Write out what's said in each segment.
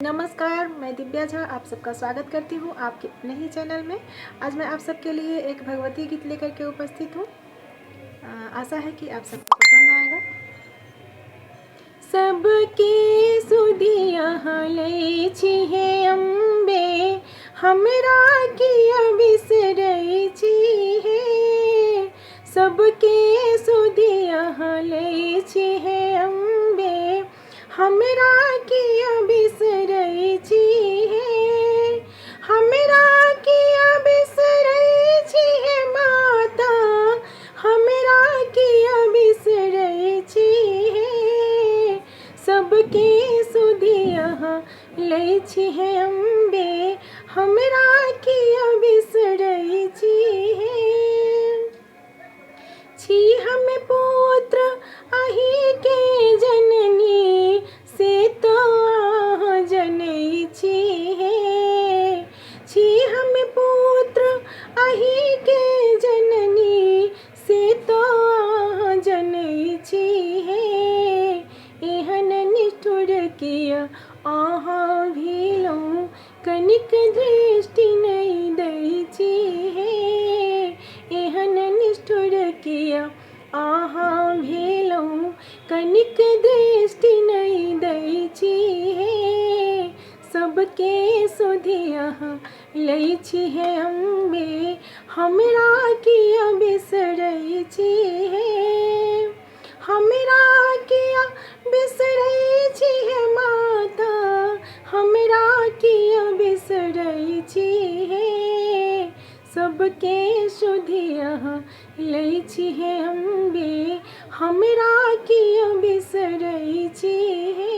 नमस्कार, मैं दिव्या झा आप सबका स्वागत करती हूँ आपके अपने ही चैनल में। आज मैं आप सबके लिए एक भगवती गीत लेकर के उपस्थित हूँ। आशा है कि आप सबको पसंद आएगा। सबके सुधिया लै छिहे अम्बे, हमरा किया बिसरै छिहे। सबके सुधिया लै छिहे अम्बे, हमरा किया बिसरै छिहे। हमरा किया बिसरै छिहे माता, हमरा किया बिसरै छिहे। सबके सुधिया लै छिहे अम्बे, हमरा किया बिसरै छिहे। छी हम पुत्र अहि के जननी, से तो अहाँ जनै छिहे। छी हम पुत्र अहि के जननी, से तो अहाँ जनै छिहे। एहन निष्ठुर किया अहाँ भेलहुँ, कनिक दृष्टि नहि दै छिहे। एहन निष्ठुर किया अहाँ भेलहुँ, कनिक दृष्टि नहि दै छिहे। सबके सुधिया लै छिहे अम्बे, हमरा किया बिसरै छिहे। हमरा किया बिसरै छिहे माता, हमरा किया बिसरै छिहे। सबके सुधिया लै छिहे अम्बे, हमरा किया बिसरै छिहे।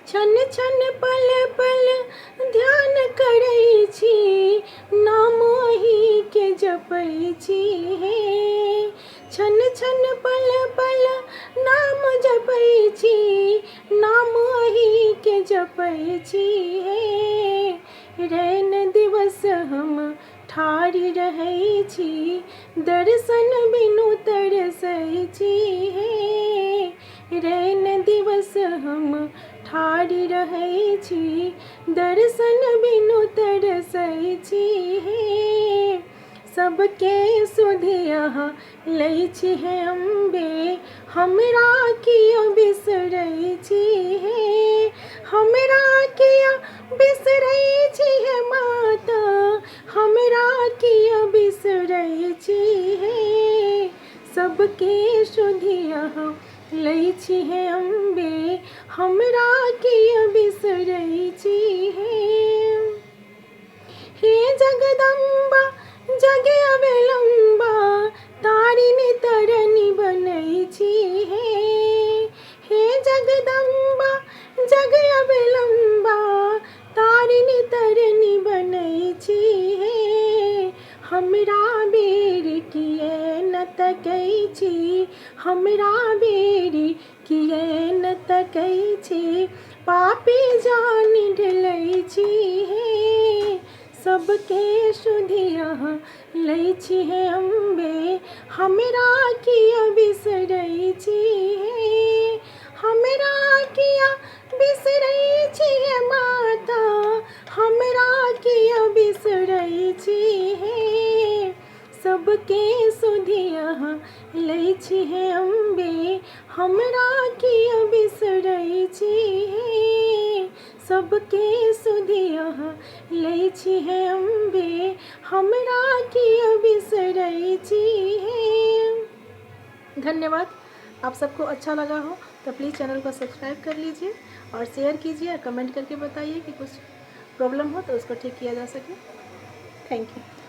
क्षण क्षण पल पल ध्यान करै छी, नाम अहि के जपै छिहे। क्षण क्षण पल पल नाम जपै छी, नाम अहि के जपै छिहे। रैन दिवस हम ठाढ़ रहै छी, दर्शन बिनु तरसै छिहे। रैन दिवस हम ठाढ़ रहै छी, दर्शन बिनु तरसै छिहे। सबके सुधिया लै छिहे अम्बे, हमरा किया बिसरै छिहे। हमरा किया बिसरै छिहे माता, हमरा किया बिसरै छिहे। सबके सुधिया लै छिहे अम्बे, हमरा किया बिसरै छिहे। हे जगदम्बा जगे अवलम्बा, तारिणी तरनी बनै छिहे। हे जगदम्बा जगे अवलम्बा, तारिणी तरनी बनै छिहे। हमरा बेर किए न तकै छी, हमरा बेर किए न तकै छी, पापी जान ढलै छिहे। सबके सुधिया लै छिहे अम्बे, हमरा किया बिसरै छिहे। हमरा किया बिसरै छिहे माता, हमरा किया बिसरै छिहे। सबके सुधिया लै छिहे अम्बे, हमरा किया बिसरै छिहे। सबके सुधिया लै छिहे अम्बे, हमरा किया बिसरै छिहे। धन्यवाद। आप सबको अच्छा लगा हो तो प्लीज़ चैनल को सब्सक्राइब कर लीजिए और शेयर कीजिए और कमेंट करके बताइए कि कुछ प्रॉब्लम हो तो उसको ठीक किया जा सके। Thank you.